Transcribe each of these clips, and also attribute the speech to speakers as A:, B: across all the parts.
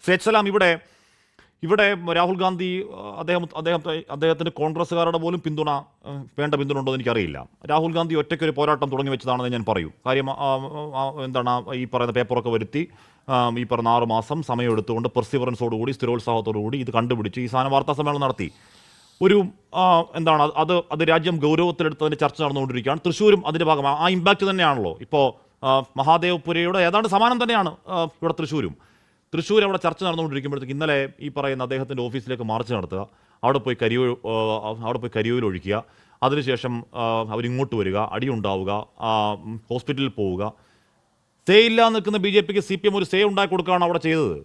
A: Seth സലാം, ഇവിടെ ഇവിടെ രാഹുൽ ഗാന്ധി അദ്ദേഹത്തിന് കോൺഗ്രസ്സുകാരുടെ പോലും വേണ്ട പിന്തുണ ഉണ്ടോ എന്ന് എനിക്കറിയില്ല. രാഹുൽ ഗാന്ധി ഒറ്റയ്ക്കൊരു പോരാട്ടം തുടങ്ങി വെച്ചതാണെന്ന് ഞാൻ പറയൂ. കാര്യം എന്താണ് ഈ പറയുന്ന പേപ്പറൊക്കെ വരുത്തി ഈ പറഞ്ഞ 6 മാസം സമയമെടുത്തുകൊണ്ട് പെർസിവറൻസോടുകൂടി സ്ഥിരോത്സാഹത്തോടുകൂടി ഇത് കണ്ടുപിടിച്ച് ഈ സാധനം വാർത്താ സമ്മേളനം നടത്തി. ഒരു എന്താണ് അത് രാജ്യം ഗൗരവത്തിലെടുത്തതിൻ്റെ ചർച്ച നടന്നുകൊണ്ടിരിക്കുകയാണ്. തൃശ്ശൂരും അതിൻ്റെ ഭാഗമാണ്. ആ ഇമ്പാക്റ്റ് തന്നെയാണല്ലോ ഇപ്പോൾ മഹാദേവപുരയുടെ ഏതാണ്ട് സമാനം തന്നെയാണ് ഇവിടെ തൃശ്ശൂർ അവിടെ ചർച്ച നടന്നുകൊണ്ടിരിക്കുമ്പോഴത്തേക്ക് ഇന്നലെ ഈ പറയുന്ന അദ്ദേഹത്തിൻ്റെ ഓഫീസിലേക്ക് മാർച്ച് നടത്തുക, അവിടെ പോയി കരിയോയിൽ ഒഴിക്കുക, അതിനുശേഷം അവരിങ്ങോട്ട് വരിക, അടിയുണ്ടാവുക, ഹോസ്പിറ്റലിൽ പോവുക. സേ ഇല്ല നിൽക്കുന്ന BJPക്ക് CPM ഒരു സേ ഉണ്ടാക്കി കൊടുക്കുകയാണ് അവിടെ ചെയ്തത്.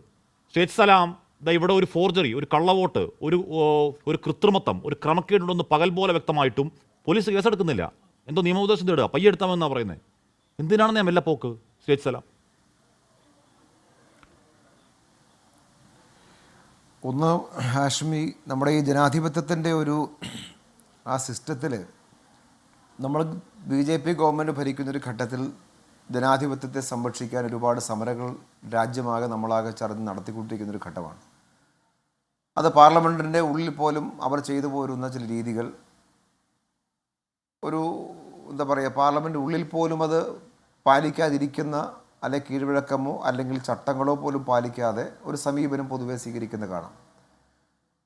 A: സേത് സലാം ഇവിടെ ഒരു ഫോർജറി, ഒരു കള്ളവോട്ട്, ഒരു കൃത്രിമത്വം, ഒരു ക്രമക്കേടുണ്ടെന്ന് പകൽ പോലെ വ്യക്തമായിട്ടും പോലീസ് കേസെടുക്കുന്നില്ല. എന്തോ നിയമോപദേശം തേടുക, പയ്യെടുത്താമെന്നാണ് പറയുന്നത്. എന്തിനാണെന്ന് ഞാൻ മെല്ലപ്പോക്ക് സേത് സലാം?
B: ഒന്ന് ഹാഷ്മി, നമ്മുടെ ഈ ജനാധിപത്യത്തിൻ്റെ ആ സിസ്റ്റത്തിൽ നമ്മൾ BJP ഗവൺമെൻറ് ഭരിക്കുന്നൊരു ഘട്ടത്തിൽ ജനാധിപത്യത്തെ സംരക്ഷിക്കാൻ ഒരുപാട് സമരങ്ങൾ രാജ്യമാകെ നമ്മളാകെ ചർന്ന് നടത്തിക്കൊണ്ടിരിക്കുന്നൊരു ഘട്ടമാണ്. അത് പാർലമെൻറ്റിൻ്റെ ഉള്ളിൽ പോലും അവർ ചെയ്തു പോരുന്ന ചില രീതികൾ, എന്താ പറയുക, പാർലമെൻറ്റ് ഉള്ളിൽ പോലും അത് പാലിക്കാതിരിക്കുന്ന അല്ലെങ്കിൽ കീഴ്വഴക്കമോ അല്ലെങ്കിൽ ചട്ടങ്ങളോ പോലും പാലിക്കാതെ ഒരു സമീപനം പൊതുവെ സ്വീകരിക്കുന്നത് കാണാം.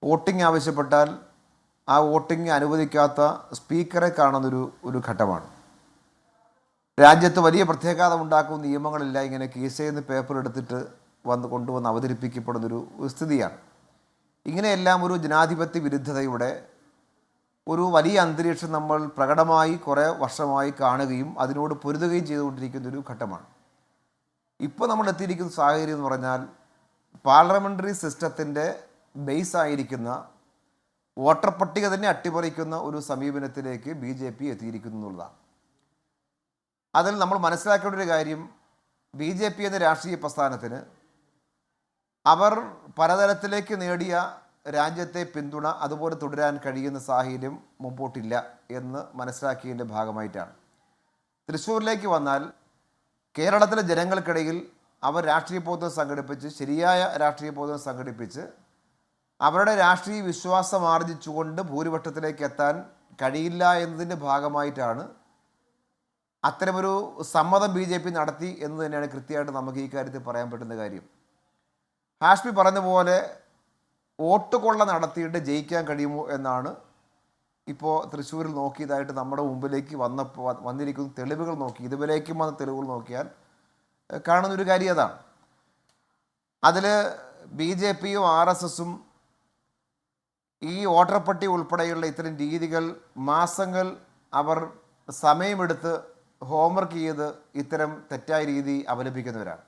B: വോട്ടിംഗ് ആവശ്യപ്പെട്ടാൽ ആ വോട്ടിംഗ് അനുവദിക്കാത്ത സ്പീക്കറെ കാണുന്നൊരു ഘട്ടമാണ്. രാജ്യത്ത് വലിയ പ്രത്യാഘാതം ഉണ്ടാക്കുന്ന നിയമങ്ങളില്ല, ഇങ്ങനെ കീസേന്ന് പേപ്പർ എടുത്തിട്ട് കൊണ്ടുവന്ന് അവതരിപ്പിക്കപ്പെടുന്നൊരു സ്ഥിതിയാണ്. ഇങ്ങനെയെല്ലാം ഒരു ജനാധിപത്യ വിരുദ്ധതയുടെ ഒരു വലിയ അന്തരീക്ഷം നമ്മൾ പ്രകടമായി കുറേ വർഷമായി കാണുകയും അതിനോട് പൊരുതുകയും ചെയ്തുകൊണ്ടിരിക്കുന്നൊരു ഘട്ടമാണ്. ഇപ്പോൾ നമ്മൾ എത്തിയിരിക്കുന്ന സാഹചര്യം എന്ന് പറഞ്ഞാൽ പാർലമെൻ്ററി സിസ്റ്റത്തിൻ്റെ ബേസായിരിക്കുന്ന വോട്ടർ പട്ടിക തന്നെ അട്ടിമറിക്കുന്ന ഒരു സമീപനത്തിലേക്ക് BJP എത്തിയിരിക്കുന്നു എന്നുള്ളതാണ്. അതിൽ നമ്മൾ മനസ്സിലാക്കേണ്ട ഒരു കാര്യം, BJP എന്ന രാഷ്ട്രീയ പ്രസ്ഥാനത്തിന് അവർ പലതരത്തിലേക്ക് നേടിയ രാജ്യത്തെ പിന്തുണ അതുപോലെ തുടരാൻ കഴിയുന്ന സാഹചര്യം മുമ്പോട്ടില്ല എന്ന് മനസ്സിലാക്കിയതിൻ്റെ ഭാഗമായിട്ടാണ്. തൃശ്ശൂരിലേക്ക് വന്നാൽ കേരളത്തിലെ ജനങ്ങൾക്കിടയിൽ അവർ രാഷ്ട്രീയ ബോധം സംഘടിപ്പിച്ച്, ശരിയായ രാഷ്ട്രീയ ബോധം സംഘടിപ്പിച്ച് അവരുടെ രാഷ്ട്രീയ വിശ്വാസം ആർജിച്ചുകൊണ്ട് ഭൂരിപക്ഷത്തിലേക്ക് എത്താൻ കഴിയില്ല എന്നതിൻ്റെ ഭാഗമായിട്ടാണ് അത്തരമൊരു സമ്മതം BJP നടത്തി എന്ന് തന്നെയാണ് കൃത്യമായിട്ട് നമുക്ക് ഈ കാര്യത്തിൽ പറയാൻ പറ്റുന്ന കാര്യം. ഹാഷ്മി പറഞ്ഞ പോലെ വോട്ട് കൊള്ള നടത്തിയിട്ട് ജയിക്കാൻ കഴിയുമോ എന്നാണ് ഇപ്പോൾ തൃശ്ശൂരിൽ നോക്കിയതായിട്ട് നമ്മുടെ മുമ്പിലേക്ക് വന്നിരിക്കുന്ന തെളിവുകൾ നോക്കി, ഇതുവരേക്കും വന്ന തെളിവുകൾ നോക്കിയാൽ കാണുന്നൊരു കാര്യം അതാണ്. അതിൽ BJPയും RSSും ഈ വോട്ടർ പട്ടിക ഉൾപ്പെടെയുള്ള ഇത്തരം രീതികൾ മാസങ്ങൾ അവർ സമയമെടുത്ത് ഹോംവർക്ക് ചെയ്ത് ഇത്തരം തെറ്റായ രീതി അവലംബിക്കുന്നവരാണ്.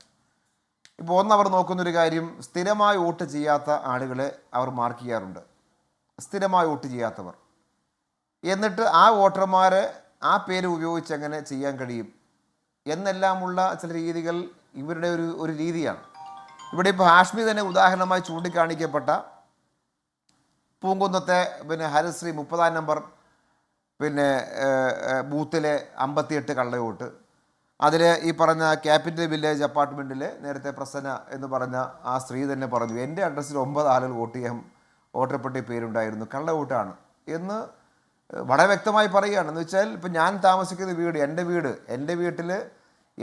B: ഇപ്പോൾ അവർ നോക്കുന്നൊരു കാര്യം, സ്ഥിരമായി വോട്ട് ചെയ്യാത്ത ആളുകളെ അവർ മാർക്ക് ചെയ്യാറുണ്ട്, സ്ഥിരമായി വോട്ട് ചെയ്യാത്തവർ. എന്നിട്ട് ആ വോട്ടർമാരെ ആ പേര് ഉപയോഗിച്ച് എങ്ങനെ ചെയ്യാൻ കഴിയും എന്നെല്ലാമുള്ള ചില രീതികൾ ഇവരുടെ ഒരു രീതിയാണ്. ഇവിടെ ഇപ്പോൾ ഹാഷ്മി തന്നെ ഉദാഹരണമായി ചൂണ്ടിക്കാണിക്കപ്പെട്ട പൂങ്കുന്നത്തെ ഹരിശ്രീ 30-ാം നമ്പർ ബൂത്തിലെ 58 കള്ളവോട്ട്, അതിൽ ഈ പറഞ്ഞ ക്യാപിറ്റൽ വില്ലേജ് അപ്പാർട്ട്മെൻറ്റിൽ നേരത്തെ പ്രസന്ന എന്ന് പറഞ്ഞ ആ സ്ത്രീ തന്നെ പറഞ്ഞു, എൻ്റെ അഡ്രസ്സിൽ 9 ആളുകൾ വോട്ട് ചെയ്യാൻ വോട്ടർ പട്ടിക പേരുണ്ടായിരുന്നു, കള്ളവോട്ടാണ് എന്ന് വളരെ വ്യക്തമായി പറയുകയാണ്. എന്ന് വെച്ചാൽ ഇപ്പം ഞാൻ താമസിക്കുന്ന വീട്, എൻ്റെ വീട്ടിൽ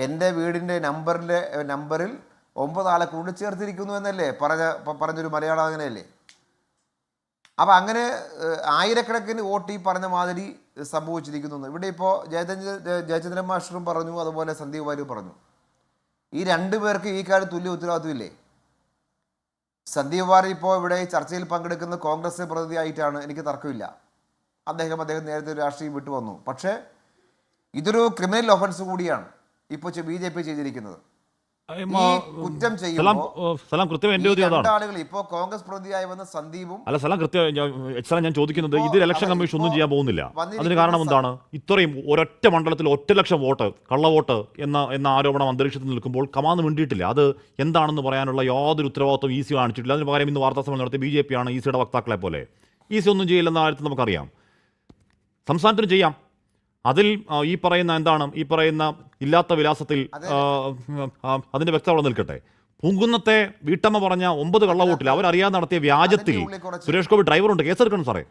B: എൻ്റെ വീടിൻ്റെ നമ്പറിൽ 9 ആളെ കൊണ്ട് ചേർത്തിരിക്കുന്നു എന്നല്ലേ പറഞ്ഞൊരു മലയാളം, അങ്ങനെയല്ലേ? അപ്പം അങ്ങനെ ആയിരക്കണക്കിന് വോട്ട് ഈ പറഞ്ഞ മാതിരി സംഭവിച്ചിരിക്കുന്നു. ഇവിടെ ഇപ്പോൾ ജയചന്ദ്രൻ മാസ്റ്ററും പറഞ്ഞു, അതുപോലെ സന്ദീപ് വാര്യരും പറഞ്ഞു, ഈ 2 പേർക്ക് ഈ കാര്യം തുല്യ ഉത്തരവാദിത്വമില്ലേ? സന്ദീപ് വാര്യർ ഇപ്പോൾ ഇവിടെ ചർച്ചയിൽ പങ്കെടുക്കുന്ന കോൺഗ്രസ് പ്രതിനിധിയായിട്ടാണ്, എനിക്ക് തർക്കമില്ല. അദ്ദേഹം നേരത്തെ ഒരു രാഷ്ട്രീയം വിട്ടു വന്നു. പക്ഷേ ഇതൊരു ക്രിമിനൽ ഒഫൻസ് കൂടിയാണ് ഇപ്പോൾ BJP ചെയ്തിരിക്കുന്നത്. കുറ്റം ചെയ്യുമ്പോൾ ആളുകൾ ഇപ്പോൾ കോൺഗ്രസ് പ്രതിയായി വന്ന സന്ദീപും
A: ഞാൻ ചോദിക്കുന്നത്, ഇതിൽ ഇലക്ഷൻ കമ്മീഷൻ ഒന്നും ചെയ്യാൻ പോകുന്നില്ല. അതിന് കാരണം എന്താണ്? ഇത്രയും ഒരൊറ്റ മണ്ഡലത്തിൽ 1 ലക്ഷം വോട്ട് കള്ളവോട്ട് എന്ന ആരോപണം അന്തരീക്ഷത്തിൽ നിൽക്കുമ്പോൾ കമാന്ന് മിണ്ടിയിട്ടില്ല. അത് എന്താണെന്ന് പറയാനുള്ള യാതൊരു ഉത്തരവാദിത്വം EC കാണിച്ചിട്ടില്ല. അതിന് പകരം ഇന്ന് വാർത്താ സമ്മേളനം നടത്തി BJP ആണ് ECയുടെ വക്താക്കളെ പോലെ. EC ഒന്നും ചെയ്യില്ലെന്ന കാര്യത്തിൽ നമുക്കറിയാം. സംസ്ഥാനത്തിന് ചെയ്യാം. അതിൽ ഈ പറയുന്ന ഇല്ലാത്ത വിലാസത്തിൽ അതിൻ്റെ വ്യക്തത അവിടെ നിൽക്കട്ടെ. പൂങ്കുന്നത്തെ വീട്ടമ്മ പറഞ്ഞ 9 കള്ളവോട്ടിൽ അവരറിയാതെ നടത്തിയ വ്യാജത്തിൽ
B: അതിന്റെ ഉള്ളിൽ കുറച്ച്
A: സുരേഷ് ഗോപി ഡ്രൈവറുണ്ട്, കേസെടുക്കണം സാറേ.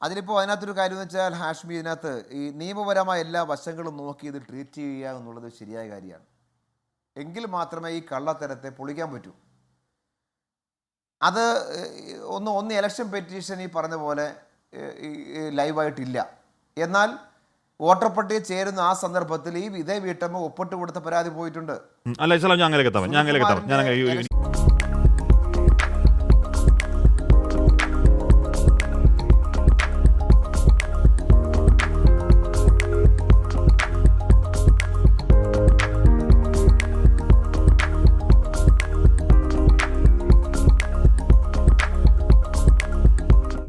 B: അതിലിപ്പോൾ അതിനകത്തൊരു കാര്യം എന്ന് വെച്ചാൽ ഹാഷ്മി, ഇതിനകത്ത് ഈ നിയമപരമായ എല്ലാ വശങ്ങളും നോക്കി ഇത് ട്രീറ്റ് ചെയ്യുക എന്നുള്ളത് ശരിയായ കാര്യമാണ്. എങ്കിൽ മാത്രമേ ഈ കള്ളത്തരത്തെ പൊളിക്കാൻ പറ്റൂ. അത് ഒന്ന് ഇലക്ഷൻ പെറ്റീഷൻ ഈ പറഞ്ഞ പോലെ ലൈവായിട്ടില്ല. എന്നാൽ വോട്ടർ പട്ടിക ചേരുന്ന ആ സന്ദർഭത്തിൽ ഈ ഇതേ വീട്ടമ്മ ഒപ്പിട്ട് കൊടുത്ത പരാതി പോയിട്ടുണ്ട്.
A: അല്ല, ഞാൻ അങ്ങനെ എത്താം.